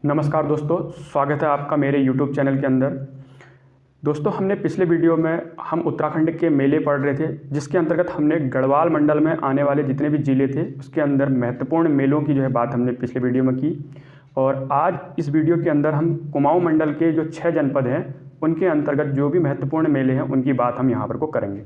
नमस्कार दोस्तों, स्वागत है आपका मेरे YouTube चैनल के अंदर। दोस्तों, हमने पिछले वीडियो में हम उत्तराखंड के मेले पढ़ रहे थे, जिसके अंतर्गत हमने गढ़वाल मंडल में आने वाले जितने भी ज़िले थे उसके अंदर महत्वपूर्ण मेलों की बात हमने पिछले वीडियो में की। और आज इस वीडियो के अंदर हम कुमाऊं मंडल के जो 6 जनपद हैं उनके अंतर्गत जो भी महत्वपूर्ण मेले हैं उनकी बात हम यहाँ पर को करेंगे।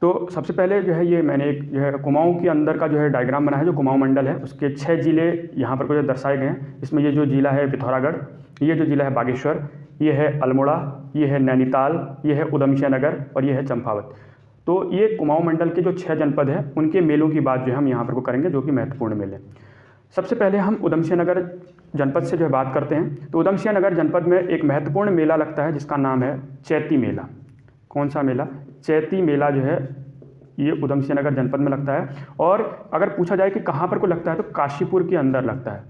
तो सबसे पहले ये मैंने एक कुमाऊं के अंदर का डायग्राम बनाया है। जो कुमाऊं मंडल है उसके 6 ज़िले यहाँ पर को दर्शाए गए हैं। इसमें ये जो ज़िला है पिथौरागढ़, ये जो ज़िला है बागेश्वर, ये है अल्मोड़ा, ये है नैनीताल, ये है उधमसिंह नगर और ये है चंपावत। तो ये कुमाऊं मंडल के जो 6 जनपद हैं उनके मेलों की बात हम यहाँ पर को करेंगे, जो कि महत्वपूर्ण मेले। सबसे पहले हम उधमसिंह नगर जनपद से बात करते हैं। तो उधमसिंह नगर जनपद में एक महत्वपूर्ण मेला लगता है जिसका नाम है चैती मेला। कौन सा मेला? चैती मेला ये उधमसिंह नगर जनपद में लगता है। और अगर पूछा जाए कि कहाँ पर को लगता है तो काशीपुर के अंदर लगता है।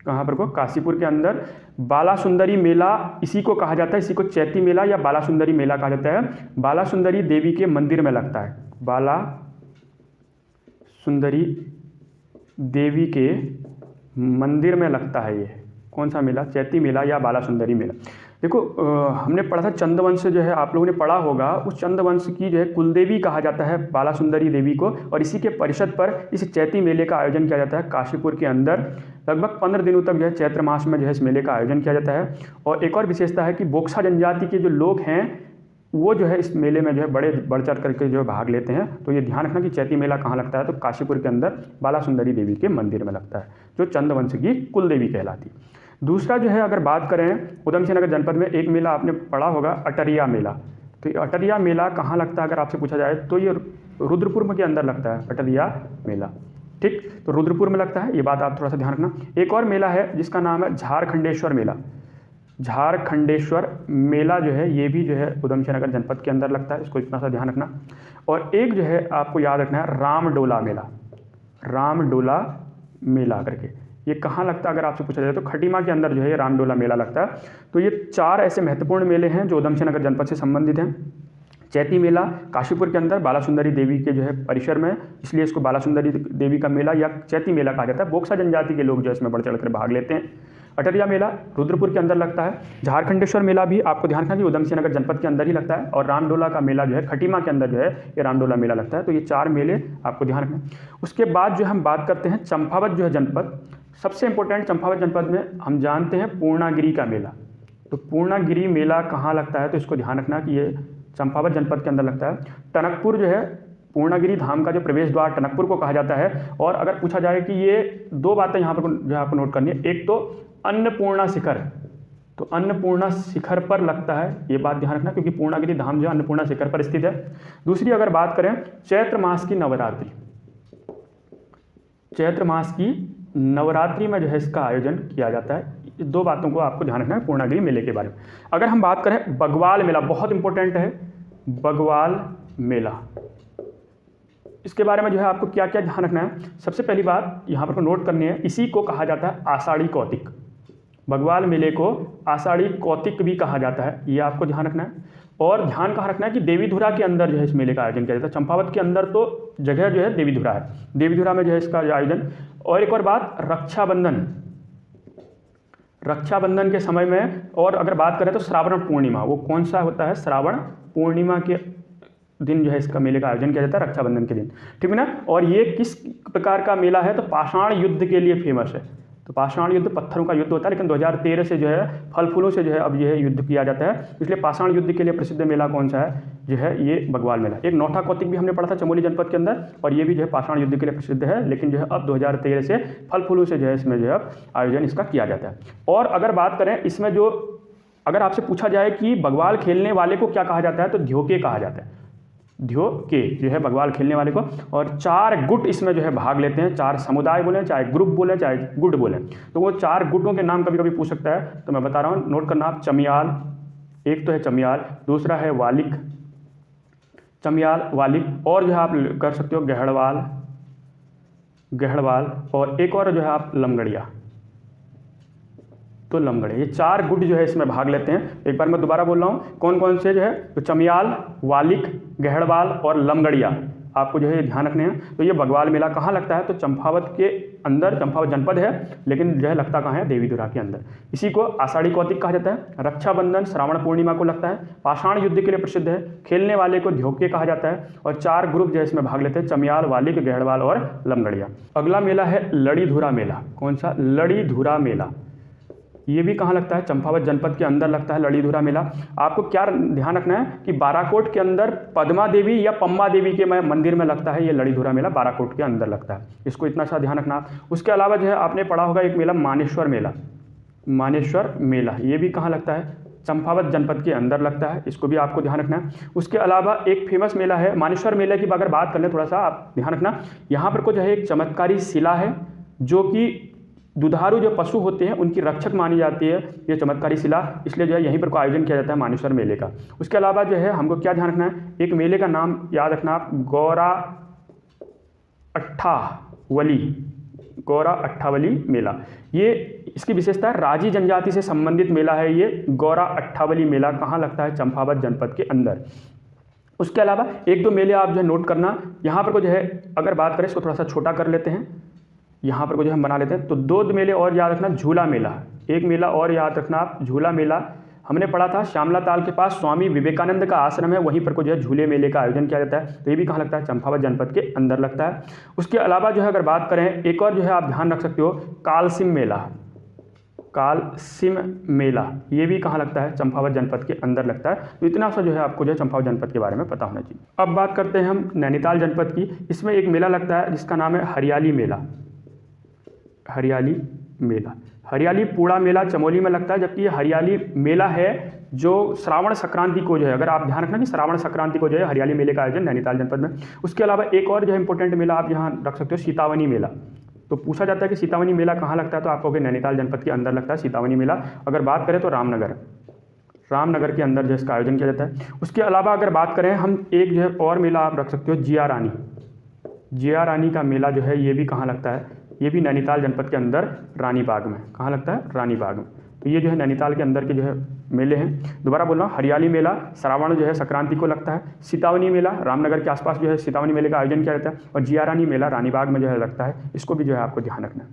कहाँ पर को? काशीपुर के अंदर। बाला सुंदरी मेला इसी को कहा जाता है, इसी को चैती मेला या बाला सुंदरी मेला कहा जाता है। बाला सुंदरी देवी के मंदिर में लगता है। बाला सुंदरी देवी के मंदिर में लगता है ये। कौन सा मेला? चैती मेला या बाला सुंदरी मेला। देखो, हमने पढ़ा था चंदवंश आप लोगों ने पढ़ा होगा। उस चंदवंश की कुलदेवी कहा जाता है बाला सुंदरी देवी को, और इसी के परिषद पर इस चैती मेले का आयोजन किया जाता है काशीपुर के अंदर। लगभग 15 दिनों तक चैत्र मास में इस मेले का आयोजन किया जाता है। और एक और विशेषता है कि बोक्सा जनजाति के जो लोग हैं वो इस मेले में बड़े बढ़ चढ़ करके भाग लेते हैं। तो ये ध्यान रखना कि चैती मेला कहाँ लगता है तो काशीपुर के अंदर बाला सुंदरी देवी के मंदिर में लगता है, जो चंदवंश की कुलदेवी कहलाती है। दूसरा अगर बात करें उधमसिंह नगर जनपद में, एक मेला आपने पढ़ा होगा, अटरिया मेला। तो ये अटरिया मेला कहाँ लगता है अगर आपसे पूछा जाए तो ये रुद्रपुर के अंदर लगता है अटरिया मेला। ठीक, तो रुद्रपुर में लगता है, ये बात आप थोड़ा सा ध्यान रखना। एक और मेला है जिसका नाम है झारखंडेश्वर मेला। झारखंडेश्वर मेला ये भी उधमसिंह नगर जनपद के अंदर लगता है, इसको इतना सा ध्यान रखना। और एक आपको याद रखना है रामडोला मेला। रामडोला मेला करके ये कहाँ लगता है अगर आपसे पूछा जाए तो खटीमा के अंदर ये रामडोला मेला लगता है। तो ये 4 ऐसे महत्वपूर्ण मेले हैं जो उधमसिंह नगर जनपद से संबंधित हैं। चैती मेला काशीपुर के अंदर बाला सुंदरी देवी के परिसर में, इसलिए इसको बाला सुंदरी देवी का मेला या चैती मेला कहा जाता है। बोक्सा जनजाति के लोग इसमें बढ़ चढ़ कर भाग लेते हैं। अटरिया मेला रुद्रपुर के अंदर लगता है। झारखंडेश्वर मेला भी आपको ध्यान रखना कि उधमसिंह नगर जनपद के अंदर ही लगता है। और रामडोला का मेला खटीमा के अंदर ये रामडोला मेला लगता है। तो ये 4 मेले आपको ध्यान रखना। उसके बाद हम बात करते हैं चंपावत जनपद। सबसे इंपॉर्टेंट चंपावत जनपद में हम जानते हैं पूर्णागिरि का मेला। तो पूर्णागिरि मेला कहाँ लगता है तो इसको ध्यान रखना कि ये चंपावत जनपद के अंदर लगता है। टनकपुर पूर्णागिरि धाम का प्रवेश द्वार टनकपुर को कहा जाता है। और अगर पूछा जाए कि ये 2 बातें यहाँ पर आपको नोट करनी है। एक तो अन्नपूर्णा शिखर, तो अन्नपूर्णा शिखर पर लगता है, ये बात ध्यान रखना क्योंकि पूर्णागिरि धाम अन्नपूर्णा शिखर पर स्थित है। दूसरी अगर बात करें चैत्र मास की नवरात्रि, चैत्र मास की नवरात्रि में इसका आयोजन किया जाता है। 2 बातों को आपको ध्यान रखना है पूर्णागिरि मेले के बारे में। अगर हम बात करें बगवाल मेला, बहुत इंपॉर्टेंट है बगवाल मेला। इसके बारे में आपको क्या क्या ध्यान रखना है। सबसे पहली बात यहाँ पर नोट करनी है, इसी को कहा जाता है आषाढ़ी कौतिक। बगवाल मेले को आषाढ़ी कौतिक भी कहा जाता है, ये आपको ध्यान रखना है। और ध्यान कहाँ रखना है कि देवीधुरा के अंदर इस मेले का आयोजन किया जाता है। चंपावत के अंदर तो जगह देवीधुरा है, देवीधुरा में इसका आयोजन। और एक और बात, रक्षाबंधन, रक्षाबंधन के समय में। और अगर बात करें तो श्रावण पूर्णिमा, वो कौन सा होता है? श्रावण पूर्णिमा के दिन इसका मेले का आयोजन किया जाता है, रक्षाबंधन के दिन। ठीक है ना। और ये किस प्रकार का मेला है तो पाषाण युद्ध के लिए फेमस है। तो पाषाण युद्ध पत्थरों का युद्ध होता है, लेकिन 2013 से फल फूलों से अब युद्ध किया जाता है। इसलिए पाषाण युद्ध के लिए प्रसिद्ध मेला कौन सा है ये बगवाल मेला। एक नौठा कौतिक भी हमने पढ़ा था चमोली जनपद के अंदर, और ये भी पाषाण युद्ध के लिए प्रसिद्ध है। लेकिन अब 2013 से फल फूलों से इसमें अब आयोजन इसका किया जाता है। और अगर बात करें इसमें अगर आपसे पूछा जाए कि बगवाल खेलने वाले को क्या कहा जाता है तो ध्योके कहा जाता है। ध्योके बगवाल खेलने वाले को। और 4 गुट इसमें भाग लेते हैं। 4 समुदाय बोले, चाहे ग्रुप बोले, चाहे गुट बोले। तो वो 4 गुटों के नाम कभी कभी पूछ सकता है, तो मैं बता रहा हूँ, नोट करना आप। चमियाल, एक तो है चमियाल, दूसरा है वालिक, चमियाल वालिक। और आप कर सकते हो गहड़वाल, गहड़वाल। और एक और आप लमगड़िया, तो लमगड़े। ये 4 गुट इसमें भाग लेते हैं। एक बार मैं दोबारा बोल रहा हूँ, कौन कौन से तो चमियाल, वालिक, गहड़वाल और लमगड़िया। आपको जो है ध्यान रखने हैं। तो ये बगवाल मेला कहाँ लगता है, तो चंपावत के अंदर, चंपावत जनपद है लेकिन जो है लगता कहाँ है, देवीधुरा के अंदर। इसी को आषाढ़ी कौतिक कहा जाता है। रक्षाबंधन श्रावण पूर्णिमा को लगता है। पाषाण युद्ध के लिए प्रसिद्ध है। खेलने वाले को ध्योके कहा जाता है। और 4 ग्रुप जो है इसमें भाग लेते हैं, चमियाल, वालिक, गहड़वाल और लमगड़िया। अगला मेला है लड़ीधुरा मेला। कौन सा, लड़ीधुरा मेला। ये भी कहाँ लगता है, चंपावत जनपद के अंदर लगता है लड़ीधुरा मेला। आपको क्या ध्यान रखना है कि बाराकोट के अंदर पद्मा देवी या पम्मा देवी के मंदिर में लगता है ये लड़ीधुरा मेला, बाराकोट के अंदर लगता है। इसको इतना सा ध्यान रखना। उसके अलावा जो है आपने पढ़ा होगा एक मेला मानेश्वर मेला। मानेश्वर मेला ये भी कहाँ लगता है, चंपावत जनपद के अंदर लगता है। इसको भी आपको ध्यान रखना है। उसके अलावा एक फेमस मेला है मानेश्वर मेले की अगर बात कर लें, थोड़ा सा आप ध्यान रखना। यहाँ पर कुछ है एक चमत्कारी शिला है जो कि दुधारू जो पशु होते हैं उनकी रक्षक मानी जाती है ये चमत्कारी शिला, इसलिए जो है यहीं पर को आयोजन किया जाता है मानेश्वर मेले का। उसके अलावा जो है हमको क्या ध्यान रखना है, एक मेले का नाम याद रखना आप, गौरा अट्ठावली, गौरा अट्ठावली मेला। ये इसकी विशेषता है राजी जनजाति से संबंधित मेला है ये गौरा अट्ठावली मेला। कहाँ लगता है, चंपावत जनपद के अंदर। उसके अलावा 1-2 मेले आप जो है नोट करना। यहाँ पर को जो है अगर बात करें इसको थोड़ा सा छोटा कर लेते हैं, यहाँ पर को जो हम बना लेते हैं। तो 2 मेले और याद रखना, झूला मेला, एक मेला और याद रखना आप, झूला मेला। हमने पढ़ा था श्यामला ताल के पास स्वामी विवेकानंद का आश्रम है, वहीं पर को जो है झूले मेले का आयोजन किया जाता है। तो ये भी कहाँ लगता है, चंपावत जनपद के अंदर लगता है। उसके अलावा जो है अगर बात करें एक और जो है आप ध्यान रख सकते हो, कालसिम मेला। कालसिम मेला ये भी कहाँ लगता है, चंपावत जनपद के अंदर लगता है। तो इतना सा जो है आपको जो है चंपावत जनपद के बारे में पता होना चाहिए। अब बात करते हैं हम नैनीताल जनपद की। इसमें एक मेला लगता है जिसका नाम है हरियाली मेला। हरियाली मेला, हरियाली पूड़ा मेला चमोली में लगता है, जबकि ये हरियाली मेला है जो श्रावण संक्रांति को जो है, अगर आप ध्यान रखना कि श्रावण संक्रांति को जो है हरियाली मेले का आयोजन नैनीताल जनपद में। उसके अलावा एक और जो है इंपॉर्टेंट मेला आप यहाँ रख सकते हो, सीतावनी मेला। तो पूछा जाता है कि सीतावनी मेला कहाँ लगता है, तो आपको नैनीताल जनपद के अंदर लगता है सीतावनी मेला। अगर बात करें तो रामनगर के अंदर जो इसका आयोजन किया जाता है। उसके अलावा अगर बात करें हम एक जो है और मेला आप रख सकते हो, जिया रानी का मेला जो है ये भी कहाँ लगता है, ये भी नैनीताल जनपद के अंदर रानी बाग में। कहाँ लगता है, रानी बाग में। तो ये जो है नैनीताल के अंदर के जो है मेले हैं। दोबारा बोल रहा हूँ, हरियाली मेला श्रावण जो है संक्रांति को लगता है। सीतावनी मेला रामनगर के आसपास जो है सीतावनी मेले का आयोजन किया जाता है। और जिया रानी मेला रानी बाग में जो है लगता है। इसको भी जो है आपको ध्यान रखना है।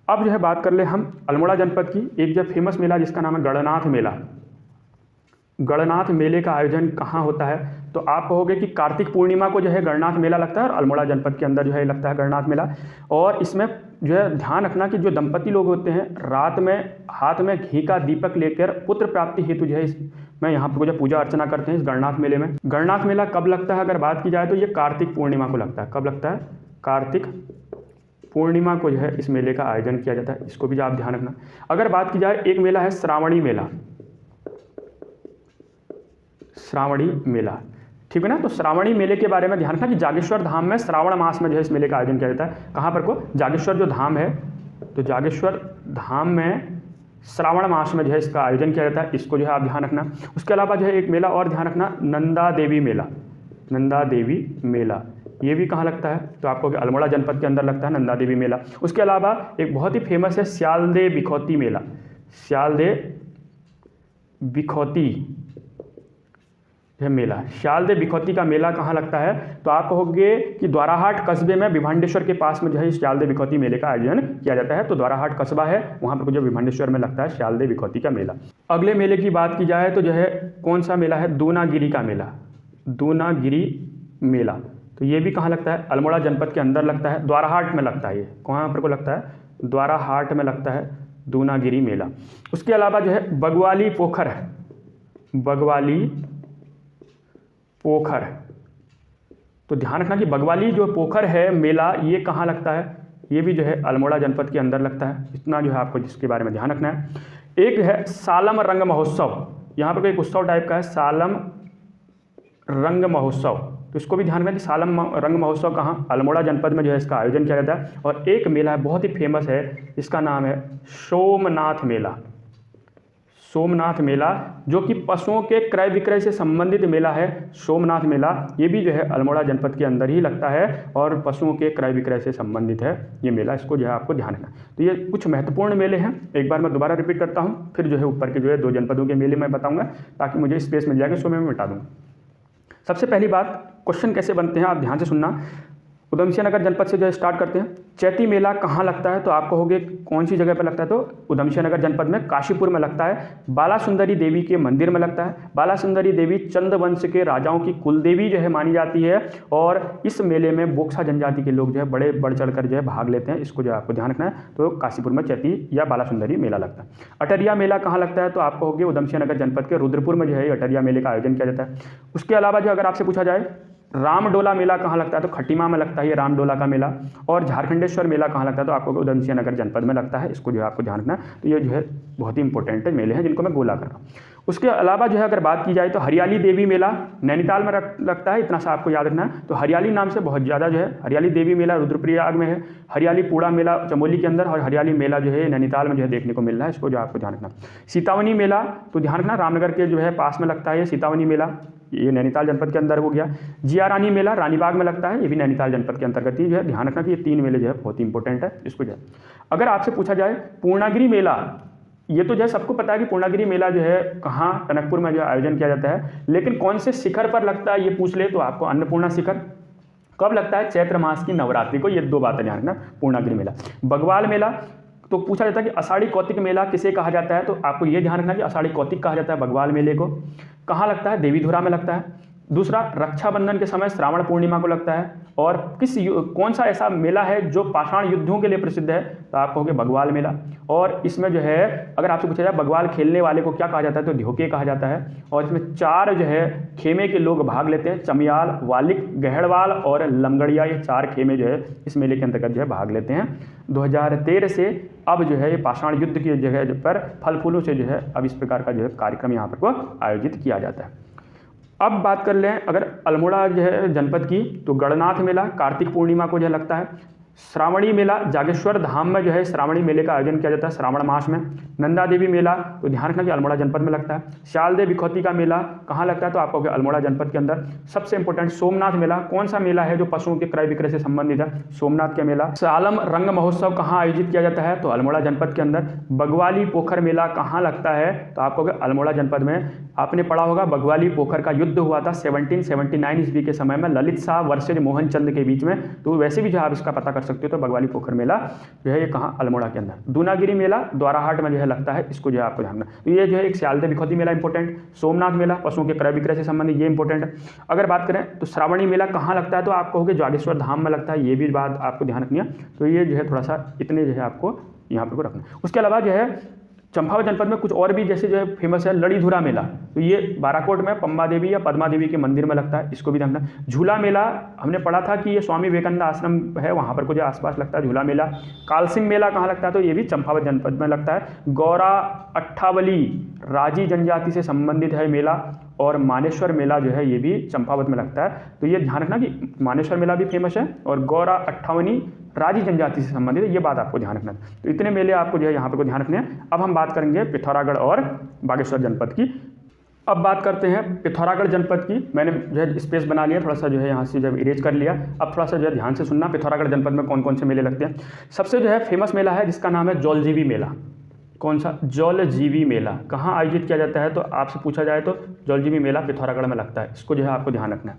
अब जो है बात कर ले हम अल्मोड़ा जनपद की। एक जो फेमस मेला जिसका नाम है गणनाथ मेला। गणनाथ मेले का आयोजन कहाँ होता है, तो आप कहोगे कि कार्तिक पूर्णिमा को जो है गणनाथ मेला लगता है और अल्मोड़ा जनपद के अंदर जो है लगता है गणनाथ मेला। और इसमें जो है ध्यान रखना कि जो दंपति लोग होते हैं रात में हाथ में घी का दीपक लेकर पुत्र प्राप्ति हेतु जो है इसमें यहाँ पर जो पूजा अर्चना करते हैं इस गणनाथ मेले में। गणनाथ मेला कब लगता है अगर बात की जाए तो ये कार्तिक पूर्णिमा को लगता है। कब लगता है, कार्तिक पूर्णिमा को जो है इस मेले का आयोजन किया जाता है। इसको भी आप ध्यान रखना। अगर बात की जाए एक मेला है श्रावणी मेला। श्रावणी मेला, ठीक है ना। तो श्रावणी मेले के बारे में ध्यान रखना कि जागेश्वर धाम में श्रावण मास में जो है इस मेले का आयोजन किया जाता है। कहाँ पर को, जागेश्वर जो धाम है, तो जागेश्वर धाम में श्रावण मास में जो है इसका आयोजन किया जाता है। इसको जो है आप ध्यान रखना। उसके अलावा जो है एक मेला और ध्यान रखना, नंदा देवी मेला। नंदा देवी मेला ये भी कहाँ लगता है, तो आपको अल्मोड़ा जनपद के अंदर लगता है नंदा देवी मेला। उसके अलावा एक बहुत ही फेमस है स्यालदे बिखौती मेला। स्यालदे बिखौती मेला, श्यालदे बिखौती का मेला कहाँ लगता है, तो आप कहोगे कि द्वाराहाट कस्बे में विभांडेश्वर के पास में जो है श्यालदे बिखौती मेले का आयोजन किया जाता है। तो द्वाराहाट कस्बा है, वहाँ पर जो विभांडेश्वर में लगता है श्यालदे बिखौती का मेला। अगले मेले की बात की जाए तो जो है कौन सा मेला है, दूनागिरी का मेला। दूनागिरी मेला, तो ये भी कहाँ लगता है, अल्मोड़ा जनपद के अंदर लगता है, द्वाराहाट में लगता है। ये कहाँ पर को लगता है, द्वाराहाट में लगता है दूनागिरी मेला। उसके अलावा जो है बगवाली पोखर है, बगवाली पोखर। तो ध्यान रखना कि बगवाली जो पोखर है मेला ये कहाँ लगता है, ये भी जो है अल्मोड़ा जनपद के अंदर लगता है। इतना जो है आपको जिसके बारे में ध्यान रखना है। एक है सालम रंग महोत्सव, यहाँ पर एक उत्सव टाइप का है सालम रंग महोत्सव। तो इसको भी ध्यान रखना कि सालम रंग महोत्सव कहाँ, अल्मोड़ा जनपद में जो है इसका आयोजन किया जाता है। और एक मेला है बहुत ही फेमस है, इसका नाम है सोमनाथ मेला। सोमनाथ मेला जो कि पशुओं के क्रय विक्रय से संबंधित मेला है। सोमनाथ मेला ये भी जो है अल्मोड़ा जनपद के अंदर ही लगता है और पशुओं के क्रय विक्रय से संबंधित है ये मेला। इसको जो है आपको ध्यान रखना। तो ये कुछ महत्वपूर्ण मेले हैं। एक बार मैं दोबारा रिपीट करता हूँ, फिर जो है ऊपर के जो है 2 जनपदों के मेले मैं बताऊँगा ताकि मुझे स्पेस मिल जाएगा, सो मैं मिटा दूँगा। सबसे पहली बात क्वेश्चन कैसे बनते हैं आप ध्यान से सुनना। उधमसिंह नगर जनपद से जो है स्टार्ट करते हैं। चैती मेला कहाँ लगता है, तो आप कहोगे कौन सी जगह पर लगता है, तो उधमसिंह नगर जनपद में काशीपुर में लगता है। बाला सुंदरी देवी के मंदिर में लगता है। बाला सुंदरी देवी चंद वंश के राजाओं की कुलदेवी जो है मानी जाती है, और इस मेले में बोक्सा जनजाति के लोग जो है बड़े बढ़ चढ़ कर जो है भाग लेते हैं। इसको जो है आपको ध्यान रखना है। तो काशीपुर में चैती या बाला सुंदरी मेला लगता है। अटरिया मेला कहाँ लगता है, तो आप कहोगे उधमसिंह नगर जनपद के रुद्रपुर में जो है अटरिया मेले का आयोजन किया जाता है। उसके अलावा जो अगर आपसे पूछा जाए रामडोला मेला कहाँ लगता है, तो खटीमा में लगता है ये रामडोला का मेला। और झारखंडेश्वर मेला कहाँ लगता है, तो आपको उधमसिंह नगर जनपद में लगता है। इसको जो है आपको ध्यान रखना है। तो ये जो है बहुत ही इंपॉर्टेंट मेले हैं जिनको मैं गोला कर रहा हूँ। उसके अलावा जो है अगर बात की जाए तो हरियाली देवी मेला नैनीताल में लगता है, इतना सा आपको याद रखना है। तो हरियाली नाम से बहुत ज़्यादा जो है हरियाली देवी मेला रुद्रप्रयाग में है, हरियाली पूड़ा मेला चमोली के अंदर, और हरियाली मेला जो है नैनीताल में जो है देखने को मिल रहा है। इसको जो आपको ध्यान रखना। सीतावनी मेला तो ध्यान रखना रामनगर के जो है पास में लगता है ये सीतावनी मेला, ये नैनीताल जनपद के अंदर हो गया। जिया रानी मेला रानीबाग में लगता है, ये भी नैनीताल जनपद के अंतर्गत ही जो है ध्यान रखना कि ये 3 मेले जो है बहुत ही इंपॉर्टेंट है। इसको जो है अगर आपसे पूछा जाए पूर्णागिरि मेला, ये तो जो है सबको पता है कि पूर्णागिरि मेला जो है कहाँ टनकपुर में जो है आयोजन किया जाता है, लेकिन कौन से शिखर पर लगता है ये पूछ ले तो आपको अन्नपूर्णा शिखर। कब लगता है, चैत्र मास की नवरात्रि को। ये 2 बातें ध्यान रखना। पूर्णागिरि मेला। बगवाल मेला तो पूछा जाता है कि आषाढ़ी कौतिक मेला किसे कहा जाता है, तो आपको ये ध्यान रखना कि आषाढ़ी कौतिक कहा जाता है बगवाल मेले को। कहाँ लगता है, देवीधुरा में लगता है। दूसरा, रक्षाबंधन के समय श्रावण पूर्णिमा को लगता है। और कौन सा ऐसा मेला है जो पाषाण युद्धों के लिए प्रसिद्ध है, तो आप कहोगे बगवाल मेला। और इसमें जो है अगर आपसे पूछा जाए बगवाल खेलने वाले को क्या कहा जाता है, तो ध्योके कहा जाता है। और इसमें 4 जो है खेमे के लोग भाग लेते हैं, चमियाल, वालिक, गहड़वाल और लमगड़िया। ये 4 खेमे जो है इस मेले के अंतर्गत जो है भाग लेते हैं। 2013 से अब जो है ये पाषाण युद्ध की जगह पर फल फूलों से जो है अब इस प्रकार का जो है कार्यक्रम यहाँ पर को आयोजित किया जाता है। अब बात कर लें अगर अल्मोड़ा जो है जनपद की, तो गणनाथ मेला कार्तिक पूर्णिमा को जो है लगता है। श्रावणी मेला जागेश्वर धाम में जो है श्रावणी मेले का आयोजन किया जाता है श्रावण मास में। नंदा देवी मेला तो ध्यान रखना कि अल्मोड़ा जनपद में लगता है। शालदे बिखौती का मेला कहाँ लगता है, तो आपको अल्मोड़ा जनपद के अंदर। सबसे इंपॉर्टेंट सोमनाथ मेला, कौन सा मेला है जो पशुओं के क्रय विक्रय से संबंधित है, सोमनाथ का मेला। सालम रंग महोत्सव कहाँ आयोजित किया जाता है, तो अल्मोड़ा जनपद के अंदर। बगवाली पोखर मेला कहाँ लगता है, तो आपको अल्मोड़ा जनपद में। आपने पढ़ा होगा बगवाली पोखर का युद्ध हुआ था 1779 ईस्वी के समय में ललित शाह वर्सेज मोहन चंद के बीच में, तो वैसे भी जो आप इसका पता कर सकते हो तो बगवाली पोखर मेला जो है ये कहाँ, अल्मोड़ा के अंदर। दूनागिरी मेला द्वाराहाट में जो है लगता है। इसको जो है आपको ध्यान रखना। तो ये जो है एक स्यालदे बिखौती मेला इंपॉर्टेंट। सोमनाथ मेला पशुओं के क्रय विक्रय से संबंधित, ये इंपॉर्टेंट है। अगर बात करें तो श्रावणी मेला कहाँ लगता है, तो आप कहोगे जागेश्वर धाम में लगता है, ये भी बात आपको ध्यान रखनी है। तो ये जो है थोड़ा सा इतने जो है आपको यहाँ पर को रखना। उसके अलावा जो है चंपावत जनपद में कुछ और भी जैसे जो है फेमस है लड़ीधुरा मेला, तो ये बाराकोट में पम्बा देवी या पद्मा देवी के मंदिर में लगता है। इसको भी देखना। झूला मेला हमने पढ़ा था कि ये स्वामी विवेकानंद आश्रम है, वहाँ पर कुछ आसपास लगता है झूला मेला। कालसिंग मेला कहाँ लगता है, तो ये भी चंपावत जनपद में लगता है। गौरा अट्ठावली राजी जनजाति से संबंधित है मेला। और मानेश्वर मेला जो है ये भी चंपावत में लगता है। तो ये ध्यान रखना कि मानेश्वर मेला भी फेमस है और गौरा अट्ठावनी राजी जनजाति से संबंधित है, ये बात आपको ध्यान रखना है। तो इतने मेले आपको जो है यहाँ पर को ध्यान रखने हैं। अब हम बात करेंगे पिथौरागढ़ और बागेश्वर जनपद की। अब बात करते हैं पिथौरागढ़ जनपद की। मैंने जो है स्पेस बना लिया, थोड़ा सा जो है यहाँ से जब इरेज कर लिया। अब थोड़ा सा जो है ध्यान से सुनना, पिथौरागढ़ जनपद में कौन कौन से मेले लगते हैं। सबसे जो है फेमस मेला है जिसका नाम है जौलजीबी मेला। कौन सा, जौलजीबी मेला। कहाँ आयोजित किया जाता है, तो आपसे पूछा जाए तो जौलजीबी मेला पिथौरागढ़ में लगता है। इसको जो है आपको ध्यान रखना है।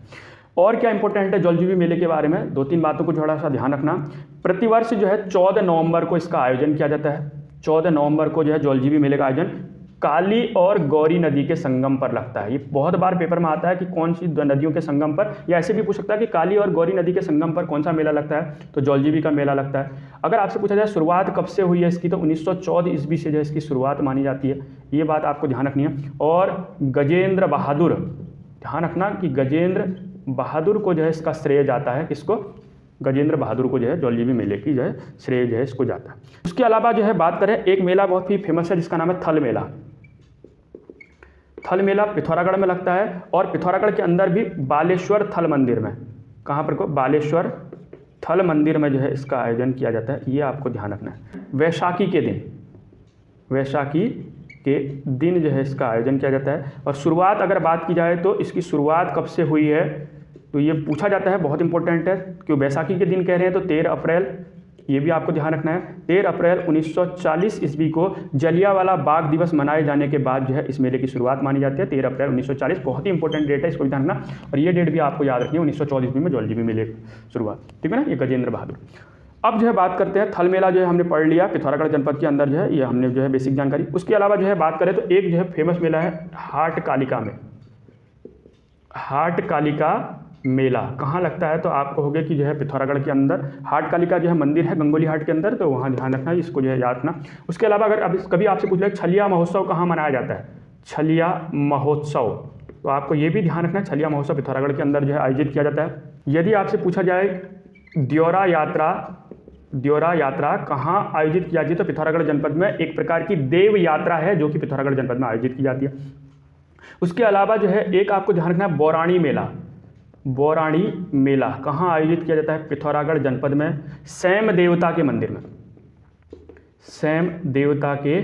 और क्या इंपॉर्टेंट है जौलजीबी मेले के बारे में, 2-3 बातों को थोड़ा सा ध्यान रखना। प्रतिवर्ष जो है 14 नवंबर को इसका आयोजन किया जाता है। 14 नवंबर को जो है जौलजीबी मेले का आयोजन काली और गौरी नदी के संगम पर लगता है। ये बहुत बार पेपर में आता है कि कौन सी नदियों के संगम पर, या ऐसे भी पूछ सकता है कि काली और गौरी नदी के संगम पर कौन सा मेला लगता है, तो जौलजीबी का मेला लगता है। अगर आपसे पूछा जाए शुरुआत कब से हुई है इसकी, तो 1914 ईस्वी से जो है इसकी शुरुआत मानी जाती है। ये बात आपको ध्यान रखनी है। और गजेंद्र बहादुर, ध्यान रखना कि गजेंद्र बहादुर को जो है इसका श्रेय जाता है। किसको, गजेंद्र बहादुर को जो है जौलजीबी मेले की जो है श्रेय जो है इसको जाता है। उसके अलावा जो है बात करें, एक मेला बहुत ही फेमस है जिसका नाम है थल मेला। थल मेला पिथौरागढ़ में लगता है और पिथौरागढ़ के अंदर भी बालेश्वर थल मंदिर में, कहाँ पर को, बालेश्वर थल मंदिर में जो है इसका आयोजन किया जाता है। ये आपको ध्यान रखना है। वैशाखी के दिन, वैशाखी के दिन जो है इसका आयोजन किया जाता है। और शुरुआत अगर बात की जाए तो इसकी शुरुआत कब से हुई है, तो ये पूछा जाता है, बहुत इंपॉर्टेंट है। क्यों वैसाखी के दिन कह रहे हैं, तो 13 अप्रैल ये भी आपको ध्यान रखना है। 13 अप्रैल 1940 ईस्वी को जलियांवाला बाग दिवस मनाए जाने के बाद जो है इस मेले की शुरुआत मानी जाती है। 13 अप्रैल 1940 बहुत ही इंपॉर्टेंट डेट है, इसको भी ध्यान रखना। और ये डेट भी आपको याद रखनी है, 1914 ईस्वी में जौलजीबी मेले की शुरुआत, ठीक है ना, ये गजेंद्र बहादुर। अब जो है बात करते हैं थल मेला, जो है हमने पढ़ लिया पिथौरागढ़ जनपद के अंदर जो है, ये हमने जो है बेसिक जानकारी। उसके अलावा जो है बात करें तो एक जो है फेमस मेला है हाट कालिका में। हाट कालिका मेला कहाँ लगता है, तो आपको होगा कि जो है पिथौरागढ़ के अंदर हाट कालिका जो है मंदिर है गंगोली हाट के अंदर, तो वहाँ ध्यान रखना, इसको जो है याद रखना। उसके अलावा अगर अब कभी आपसे पूछ ले छलिया महोत्सव कहाँ मनाया जाता है, छलिया महोत्सव, तो आपको ये भी ध्यान रखना छलिया महोत्सव पिथौरागढ़ के अंदर जो है आयोजित किया जाता है। यदि आपसे पूछा जाए द्योरा यात्रा कहाँ आयोजित की जाती है, तो पिथौरागढ़ जनपद में एक प्रकार की देव यात्रा है जो कि पिथौरागढ़ जनपद में आयोजित की जाती है। उसके अलावा जो है एक आपको ध्यान रखना है बौराणी मेला कहाँ आयोजित किया जाता है, पिथौरागढ़ जनपद में सैम देवता के मंदिर में। सैम देवता के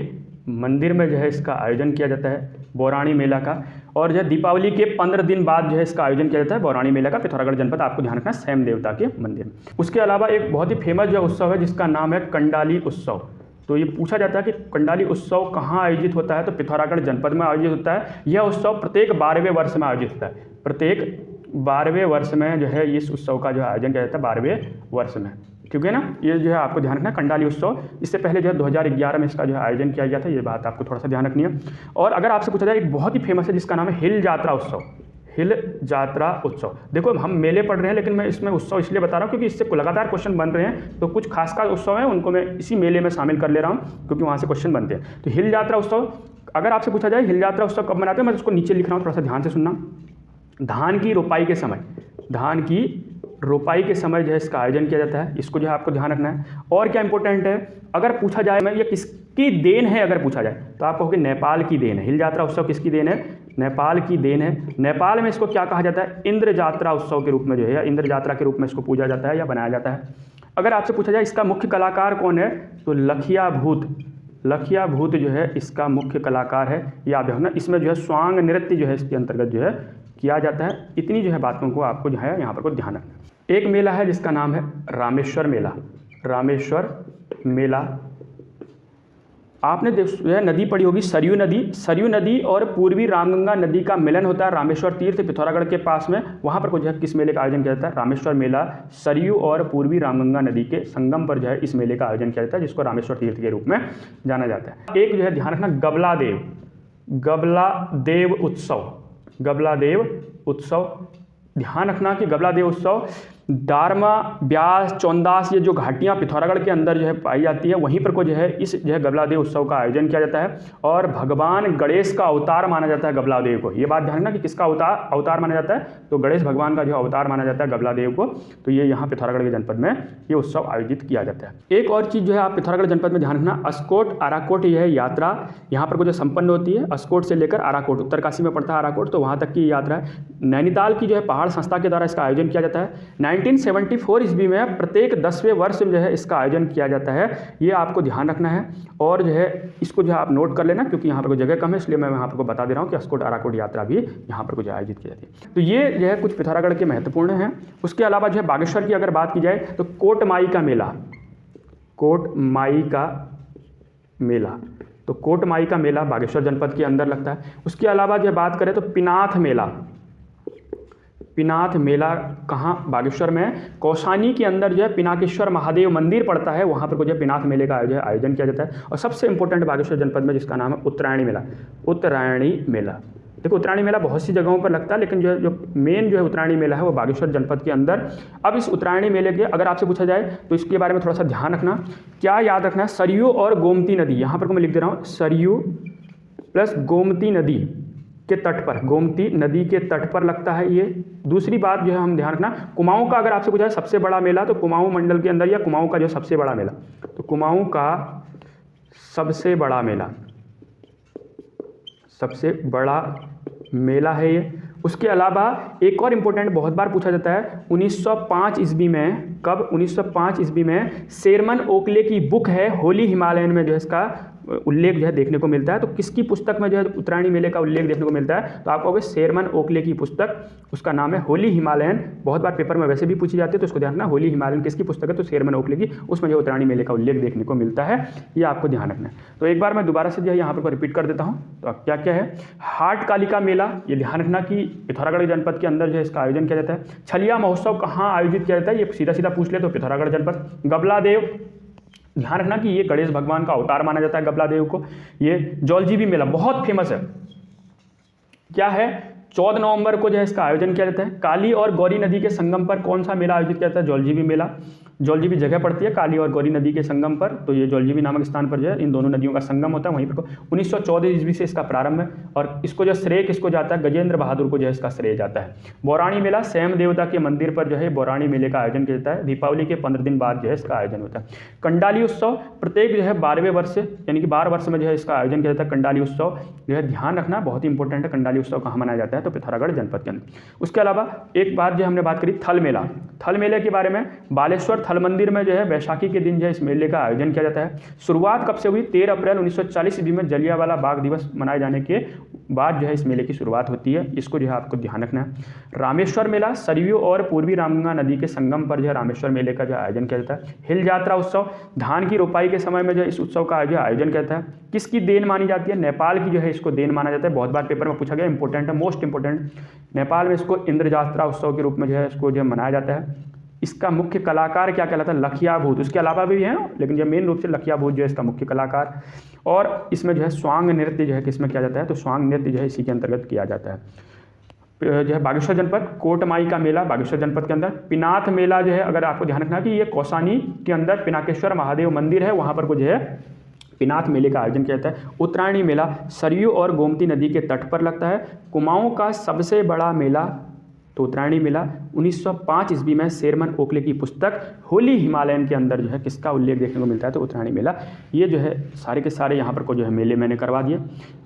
मंदिर में जो है इसका आयोजन किया जाता है बौराणी मेला का। और जो है दीपावली के 15 दिन बाद जो है इसका आयोजन किया जाता है बौराणी मेला का, पिथौरागढ़ जनपद आपको ध्यान रखना है सैम देवता के मंदिर में। उसके अलावा एक बहुत ही फेमस जो उत्सव है जिसका नाम है कंडाली उत्सव। तो ये पूछा जाता है कि कंडाली उत्सव कहाँ आयोजित होता है, तो पिथौरागढ़ जनपद में आयोजित होता है। यह उत्सव प्रत्येक 12वें वर्ष में आयोजित होता है, प्रत्येक 12वें वर्ष में जो है इस उत्सव का जो आयोजन किया जाता है 12वें वर्ष में, ठीक है ना। ये जो है आपको ध्यान रखना कंडाली उत्सव, इससे पहले जो है 2011 में इसका जो है आयोजन किया गया था, ये बात आपको थोड़ा सा ध्यान रखनी है। और अगर आपसे पूछा जाए एक बहुत ही फेमस है जिसका नाम है हिल जात्रा उत्सव। हिल जात्रा उत्सव, देखो हम मेले पढ़ रहे हैं लेकिन मैं इसमें उत्सव इसलिए बता रहा हूँ क्योंकि इससे लगातार क्वेश्चन बन रहे हैं, तो कुछ खास उत्सव हैं उनको मैं इसी मेले में शामिल कर ले रहा हूँ क्योंकि वहाँ से क्वेश्चन बनते हैं। तो हिल यात्रा उत्सव, अगर आपसे पूछा जाए हिल यात्रा उत्सव कब मनाते हैं, मैं उसको नीचे लिख रहा हूँ, थोड़ा सा ध्यान से सुनना। धान की रोपाई के समय, धान की रोपाई के समय जो है इसका आयोजन किया जाता है, इसको जो है आपको ध्यान रखना है। और क्या इंपॉर्टेंट है, अगर पूछा जाए मैं ये किसकी देन है, अगर पूछा जाए तो आप कहोगे नेपाल की देन है। हिल यात्रा उत्सव किसकी देन है, नेपाल की देन है। नेपाल में इसको क्या कहा जाता है, इंद्र यात्रा उत्सव के रूप में जो है, या इंद्र यात्रा के रूप में इसको पूजा जाता है या बनाया जाता है। अगर आपसे पूछा जाए इसका मुख्य कलाकार कौन है, तो लखिया भूत जो है इसका मुख्य कलाकार है, याद रखना। इसमें जो है स्वांग नृत्य जो है इसके अंतर्गत जो है किया जाता है। इतनी जो है बातों को आपको जो है यहाँ पर को ध्यान रखना। एक मेला है जिसका नाम है रामेश्वर मेला। रामेश्वर मेला आपने जो है नदी पड़ी होगी सरयू नदी और पूर्वी रामगंगा नदी का मिलन होता है रामेश्वर तीर्थ पिथौरागढ़ के पास में। वहाँ पर को जो है किस मेले का आयोजन किया जाता है, रामेश्वर मेला। सरयू और पूर्वी रामगंगा नदी के संगम पर जो है इस मेले का आयोजन किया जाता है जिसको रामेश्वर तीर्थ के रूप में जाना जाता है। एक जो है ध्यान रखना गबलादेव उत्सव, ध्यान रखना कि गबलादेव उत्सव दारमा, ब्यास, चौंदास, ये जो घाटियाँ पिथौरागढ़ के अंदर जो है पाई जाती है वहीं पर को जो है इस जो है गबलादेव उत्सव का आयोजन किया जाता है। और भगवान गणेश का अवतार माना जाता है गबलादेव को। ये बात ध्यान रखना कि किसका अवतार माना जाता है, तो गणेश भगवान का जो अवतार माना जाता है गबलादेव को। तो ये यहाँ पिथौरागढ़ के जनपद में ये उत्सव आयोजित किया जाता है। एक और चीज़ जो है आप पिथौरागढ़ जनपद में ध्यान रखना, अस्कोट आराकोट यह यात्रा यहाँ पर को जो संपन्न होती है। अस्कोट से लेकर आराकोट, उत्तरकाशी में पड़ता है आराकोट, तो वहाँ तक की यात्रा है। नैनीताल की जो है पहाड़ संस्था के द्वारा इसका आयोजन किया जाता है। 1974 ईस्वी में प्रत्येक 10वें वर्ष में जो है इसका आयोजन किया जाता है, ये आपको ध्यान रखना है। और जो है इसको जो है आप नोट कर लेना क्योंकि यहाँ पर कोई जगह कम है, इसलिए मैं यहाँ पर को बता दे रहा हूँ कि अस्कोट आराकोट यात्रा भी यहाँ पर कुछ आयोजित की जाती है। तो ये जो है कुछ पिथौरागढ़ के महत्वपूर्ण हैं। उसके अलावा जो है बागेश्वर की अगर बात की जाए तो कोटमाई का मेला बागेश्वर जनपद के अंदर लगता है। उसके अलावा जो बात करें तो पिनाथ मेला कहाँ, बागेश्वर में कौसानी के अंदर जो है पिनाकेश्वर महादेव मंदिर पड़ता है, वहाँ पर को जो है पिनाथ मेले का आयोजन किया जाता है। और सबसे इंपॉर्टेंट बागेश्वर जनपद में जिसका नाम है उत्तरायणी मेला। देखो उत्तरायणी मेला बहुत सी जगहों पर लगता है लेकिन जो मेन जो है उत्तरायणी मेला है वो बागेश्वर जनपद के अंदर। अब इस उत्तरायणी मेले के अगर आपसे पूछा जाए तो इसके बारे में थोड़ा सा ध्यान रखना, क्या याद रखना है, सरयू और गोमती नदी, यहाँ पर को मैं लिख दे रहा हूँ, सरयू प्लस गोमती नदी के तट पर, गोमती नदी के तट पर लगता है ये। दूसरी बात जो है हम ध्यान रखना, कुमाऊं का अगर आपसे पूछा है सबसे बड़ा मेला, तो कुमाऊं मंडल के अंदर या कुमाऊं का जो सबसे बड़ा मेला, तो कुमाऊं का सबसे बड़ा मेला है ये। उसके अलावा एक और इम्पोर्टेंट बहुत बार पूछा जाता है 1905 ईस्वी में, कब, 1905 ईस्वी में शेरमन ओकले की बुक है होली हिमालयन में जो है इसका उल्लेख जो है देखने को मिलता है। तो किसकी पुस्तक में जो है उत्तरायणी मेले का उल्लेख देखने को मिलता है? तो आप कहोगे शेरमन ओकले की पुस्तक, उसका नाम है होली हिमालयन। बहुत बार पेपर में वैसे भी पूछी जाती है, तो उसको ध्यान रखना, होली हिमालयन किसकी पुस्तक है? तो शेरमन ओकले की, उसमें जो उत्तरायणी मेले का उल्लेख देखने को मिलता है, ये आपको ध्यान रखना है। तो एक बार मैं दोबारा से जो है यहाँ पर रिपीट कर देता हूँ। तो क्या क्या है? हाट कालिका मेला, ये ध्यान रखना कि पिथौरागढ़ जनपद के अंदर जो है इसका आयोजन किया जाता है। छलिया महोत्सव कहाँ आयोजित किया जाता है? ये सीधा सीधा पूछ ले तो पिथौरागढ़ जनपद। गबला देव, ध्यान रखना कि ये गणेश भगवान का अवतार माना जाता है गबला देव को। ये जौलजीबी मेला बहुत फेमस है, क्या है? 14 नवंबर को जो है इसका आयोजन किया जाता है। काली और गौरी नदी के संगम पर कौन सा मेला आयोजित किया जाता है? जौलजीबी मेला। जौलजीबी जगह पड़ती है काली और गौरी नदी के संगम पर, तो ये जौलजीबी नामक स्थान पर जो है इन दोनों नदियों का संगम होता है, वहीं पर 1914 ईस्वी से इसका प्रारंभ है। और इसको जो श्रेय किसको जाता है? गजेंद्र बहादुर को जो है इसका श्रेय जाता है। बौराणी मेला, स्वयं देवता के मंदिर पर जो है बौराणी मेले का आयोजन किया जाता है। दीपावली के 15 दिन बाद जो है इसका आयोजन होता है। कंडाली उत्सव, प्रत्येक जो है 12वें वर्ष यानी कि 12 वर्ष में जो है इसका आयोजन किया जाता है। कंडाली उत्सव जो है ध्यान रखना बहुत ही इंपॉर्टेंट है। कंडाली उत्सव कहाँ मनाया जाता है? तो पिथौरागढ़ जनपद के अंदर। उसके अलावा एक बार जो हमने बात करी थल मेला, थल मेले के बारे में, बालेश्वर थल मंदिर में जो है बैसाखी के दिन जो है इस मेले का आयोजन किया जाता है। शुरुआत कब से हुई? 13 अप्रैल 1940 ईस्वी में जलियांवाला बाग दिवस मनाए जाने के बाद जो है इस मेले की शुरुआत होती है, इसको जो है आपको ध्यान रखना है। रामेश्वर मेला, सरयू और पूर्वी रामगंगा नदी के संगम पर जो है रामेश्वर मेले का जो आयोजन किया जाता है। हिल यात्रा उत्सव, धान की रोपाई के समय में जो इस उत्सव का जो आयोजन किया जाता है। किसकी देन मानी जाती है? नेपाल की जो है इसको देन माना जाता है। बहुत बार पेपर में पूछा गया, इंपॉर्टेंट है, मोस्ट इंपॉर्टेंट। नेपाल में इसको इंद्र यात्रा उत्सव के रूप में जो है इसको जो मनाया जाता है। इसका मुख्य कलाकार क्या कहलाता है? लखिया भूत। उसके अलावा भी हैं, लेकिन जो मेन रूप से लखिया भूत जो है इसका मुख्य कलाकार। और इसमें जो है स्वांग नृत्य जो है किसमें किया जाता है? तो स्वांग नृत्य जो है इसी के अंतर्गत किया जाता है। जो है बागेश्वर जनपद, कोटमाई का मेला बागेश्वर जनपद के अंदर। पिनाथ मेला जो है, अगर आपको ध्यान रखना कि ये कौसानी के अंदर पिनाकेश्वर महादेव मंदिर है, वहाँ पर को जो है पिनाथ मेले का आयोजन किया जाता है। उत्तरायणी मेला सरयू और गोमती नदी के तट पर लगता है। कुमाऊं का सबसे बड़ा मेला, तो उत्तरायणी मेला 1905 ईस्वी में शेरमन ओकले की पुस्तक होली हिमालयन के अंदर जो है किसका उल्लेख देखने को मिलता है? तो उत्तरायणी मेला। ये जो है सारे के सारे यहाँ पर को जो है मेले मैंने करवा दिए।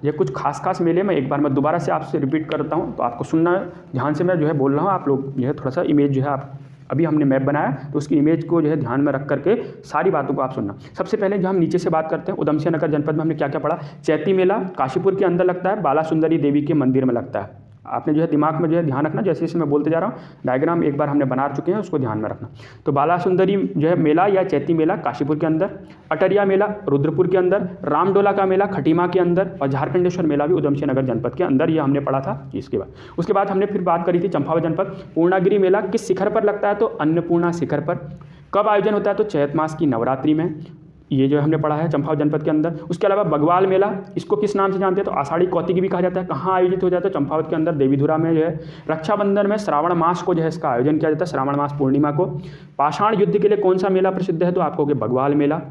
ये कुछ खास मेले में एक बार मैं दोबारा से आपसे रिपीट करता हूँ, तो आपको सुनना है ध्यान से। मैं जो है बोल रहा हूँ, आप लोग जो है थोड़ा सा इमेज जो है आप अभी हमने मैप बनाया, तो उसकी इमेज को जो है ध्यान में रख करके सारी बातों को आप सुनना। सबसे पहले जो हम नीचे से बात करते हैं, उधमसिंह नगर जनपद में हमने क्या क्या पढ़ा? चैती मेला काशीपुर के अंदर लगता है, बाला सुंदरी देवी के मंदिर में लगता है। आपने जो है दिमाग में जो है ध्यान रखना, जैसे जैसे मैं बोलते जा रहा हूँ, डायग्राम एक बार हमने बना चुके हैं, उसको ध्यान में रखना। तो बाला सुंदरी जो है मेला या चैती मेला काशीपुर के अंदर, अटरिया मेला रुद्रपुर के अंदर, रामडोला का मेला खटीमा के अंदर, और झारखंडेश्वर मेला भी उधमसिंह नगर जनपद के अंदर, ये हमने पढ़ा था। उसके बाद हमने फिर बात करी थी चंपावत जनपद। पूर्णागिरी मेला किस शिखर पर लगता है? तो अन्नपूर्णा शिखर पर। कब आयोजन होता है? तो चैत मास की नवरात्रि में। ये जो हमने पढ़ा है चंपावत जनपद के अंदर। उसके अलावा बगवाल मेला, इसको किस नाम से जानते हैं? तो आषाढ़ी कौतिकी भी कहा जाता है। कहाँ आयोजित हो जाता है? चंपावत के अंदर देवीधुरा में जो है। रक्षाबंधन में श्रावण मास को जो है इसका आयोजन किया जाता है, श्रावण मास पूर्णिमा को। पाषाण युद्ध के लिए कौन सा मेला प्रसिद्ध है? तो आपको बगवाल मेला,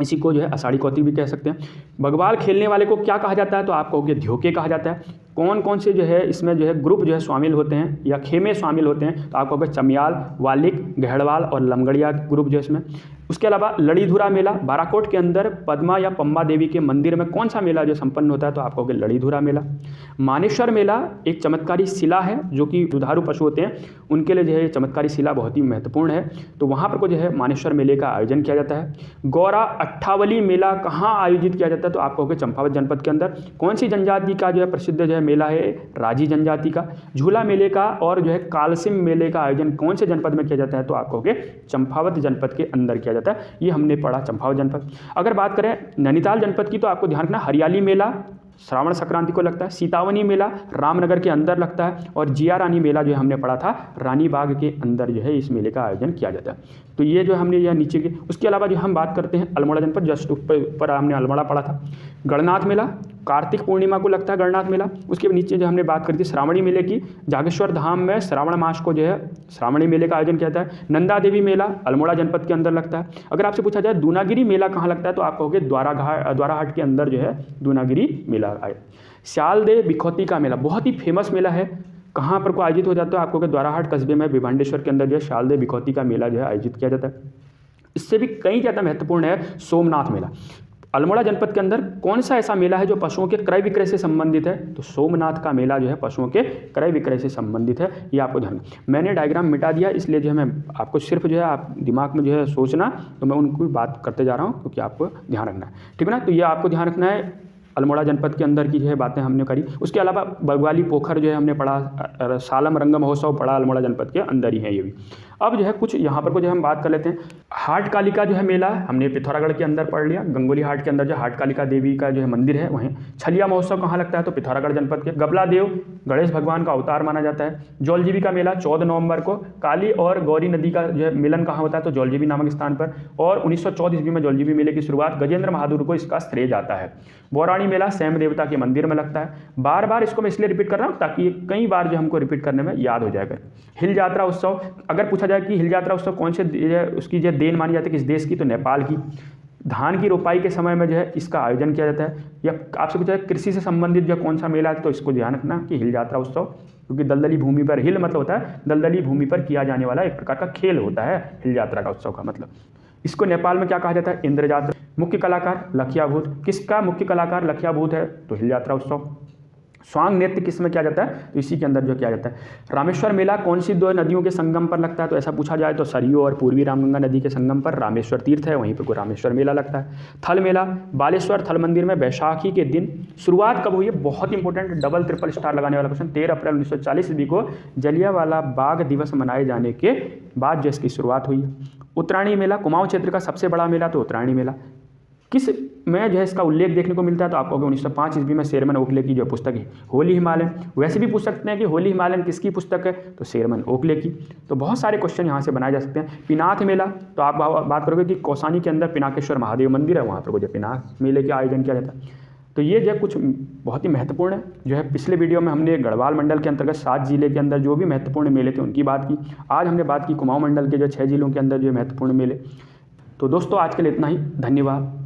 इसी को जो है आषाढ़ी कौतिकी भी कह सकते हैं। बगवाल खेलने वाले को क्या कहा जाता है? तो आप कहोगे ध्योके कहा जाता है। कौन कौन से जो है इसमें जो है ग्रुप जो है शामिल होते हैं या खेमे शामिल होते हैं? तो आप कहोगे चमियाल, वालिक, गहड़वाल और लमगड़िया ग्रुप जो है इसमें। उसके अलावा लड़ीधुरा मेला बाराकोट के अंदर पद्मा या पम्बा देवी के मंदिर में कौन सा मेला जो संपन्न होता है? तो आप कहोगे लड़ीधुरा मेला। मानेश्वर मेला एक चमत्कारी शिला है, जो कि दुधारू पशु होते हैं उनके लिए जो है ये चमत्कारी शिला बहुत ही महत्वपूर्ण है, तो वहाँ पर को जो है मानेश्वर मेले का आयोजन किया जाता है। गौरा अट्ठावली मेला कहाँ आयोजित किया जाता है? तो आप कहोगे चंपावत जनपद के अंदर। कौन सी जनजाति का जो है प्रसिद्ध जो है मेला है? राजी जनजाति का। झूला मेले का और जो है कालसिम मेले का आयोजन कौन से जनपद में किया जाता है? तो आप कहोगे चंपावत जनपद के अंदर किया जाता है। ये हमने पढ़ा चंपावत जनपद। अगर बात करें नैनीताल जनपद की, तो आपको ध्यान रखना हरियाली मेला श्रावण संक्रांति को लगता है। सीतावनी मेला रामनगर के अंदर लगता है। और जिया रानी मेला जो हमने पढ़ा था रानी बाग के अंदर जो है इस मेले का आयोजन किया जाता है। तो ये जो हमने यह नीचे के, उसके अलावा जो हम बात करते हैं अल्मोड़ा जनपद, जस्ट ऊपर हमने अल्मोड़ा पढ़ा था। गणनाथ मेला कार्तिक पूर्णिमा को लगता है गणनाथ मेला। उसके नीचे जो हमने बात करी थी श्रावणी मेले की, जागेश्वर धाम में श्रावण मास को जो है श्रावणी मेले का आयोजन किया जाता है। नंदा देवी मेला अल्मोड़ा जनपद के अंदर लगता है। अगर आपसे पूछा जाए दूनागिरी मेला कहाँ लगता है? तो आप कहोगे द्वाराहाट के अंदर जो है दूनागिरी मेला आए। श्यालदे बिखौती का मेला बहुत ही फेमस मेला है, कहाँ पर को आयोजित हो जाता है? आपको द्वाराहाट कस्बे में भिवांडेश्वर के अंदर जो है श्यालदे बिखौती का मेला जो है आयोजित किया जाता है। इससे भी कहीं ज़्यादा महत्वपूर्ण है सोमनाथ मेला। अल्मोड़ा जनपद के अंदर कौन सा ऐसा मेला है जो पशुओं के क्रय विक्रय से संबंधित है? तो सोमनाथ का मेला जो है पशुओं के क्रय विक्रय से संबंधित है, ये आपको ध्यान। मैंने डायग्राम मिटा दिया, इसलिए जो है मैं आपको सिर्फ जो है आप दिमाग में जो है सोचना, तो मैं उनको बात करते जा रहा हूँ क्योंकि आपको ध्यान रखना है, ठीक है ना। तो ये आपको ध्यान रखना है, अल्मोड़ा जनपद के अंदर की जो है बातें हमने करी। उसके अलावा बगवाली पोखर जो है हमने पढ़ा, सालम रंग महोत्सव पढ़ा, अल्मोड़ा जनपद के अंदर ही है ये भी। अब जो है कुछ यहाँ पर को जो हम बात कर लेते हैं, हाट कालिका जो है मेला हमने पिथौरागढ़ के अंदर पढ़ लिया। गंगोली हाट के अंदर जो हाट कालिका देवी का जो है मंदिर है वहीं। छलिया महोत्सव कहाँ लगता है? तो पिथौरागढ़ जनपद के। गबला देव गणेश भगवान का अवतार माना जाता है। जौलजीबी का मेला 14 नवंबर को। काली और गौरी नदी का जो है मिलन कहाँ होता है? तो जौलजीबी नामक स्थान पर। और 1914 ईस्वी में जौलजीबी मेले की शुरुआत गजेंद्र बहादुर को इसका श्रेय जाता है। बौराणी मेला सैम देवता के मंदिर में लगता है। बार बार इसको मैं इसलिए रिपीट कर रहा हूँ ताकि कई बार जो हमको रिपीट करने में याद हो जाएगा। हिल यात्रा उत्सव, अगर पूछा जाए कि हिल यात्रा उत्सव कौन से उसकी जो देन मानी जाती है, किस देश की? तो नेपाल की। धान की रोपाई के समय में जो है इसका आयोजन किया जाता है। या आपसे पूछा जाए कृषि से संबंधित जो कौन सा मेला है, तो इसको ध्यान रखना कि हिल यात्रा उत्सव, क्योंकि दलदली भूमि पर, हिल मतलब होता है दलदली भूमि पर किया जाने वाला एक प्रकार का खेल होता है हिल यात्रा का उत्सव का मतलब। इसको नेपाल में क्या कहा जाता है? इंद्र यात्रा। मुख्य कलाकार लखिया भूत, किसका मुख्य कलाकार लखिया भूत है? तो हिल यात्रा उत्सव। स्वांग नृत्य किस में किया जाता है? तो इसी के अंदर जो किया जाता है। रामेश्वर मेला कौन सी दो नदियों के संगम पर लगता है? तो ऐसा पूछा जाए तो सरयू और पूर्वी रामगंगा नदी के संगम पर रामेश्वर तीर्थ है, वहीं पर कोई रामेश्वर मेला लगता है। थल मेला बालेश्वर थल मंदिर में बैसाखी के दिन शुरुआत कब हुई है? बहुत इंपॉर्टेंट, डबल ट्रिपल स्टार लगाने वाला क्वेश्चन। 13 अप्रैल 1940 ईस्वी को जलियांवाला बाग दिवस मनाए जाने के बाद जो इसकी शुरुआत हुई है। उत्तरायणी मेला कुमाऊं क्षेत्र का सबसे बड़ा मेला, तो उत्तरायणी मेला किस में जो है इसका उल्लेख देखने को मिलता है? तो आपको 1905 ईस्वी में शेरमन ओखले की जो पुस्तक है होली हिमालयन। वैसे भी पूछ सकते हैं कि होली हिमालयन किसकी पुस्तक है? तो शेरमन ओखले की। तो बहुत सारे क्वेश्चन यहाँ से बनाए जा सकते हैं। पिनाथ मेला, तो आप बात करोगे कि कौसानी के अंदर पिनाकेश्वर महादेव मंदिर है, वहाँ पर जो पिनाक मेले का आयोजन किया जाता है। तो ये जो कुछ बहुत ही महत्वपूर्ण है जो है। पिछले वीडियो में हमने गढ़वाल मंडल के अंतर्गत 7 जिले के अंदर जो भी महत्वपूर्ण मेले थे उनकी बात की। आज हमने बात की कुमाऊं मंडल के जो 6 जिलों के अंदर जो महत्वपूर्ण मेले। तो दोस्तों आज के लिए इतना ही, धन्यवाद।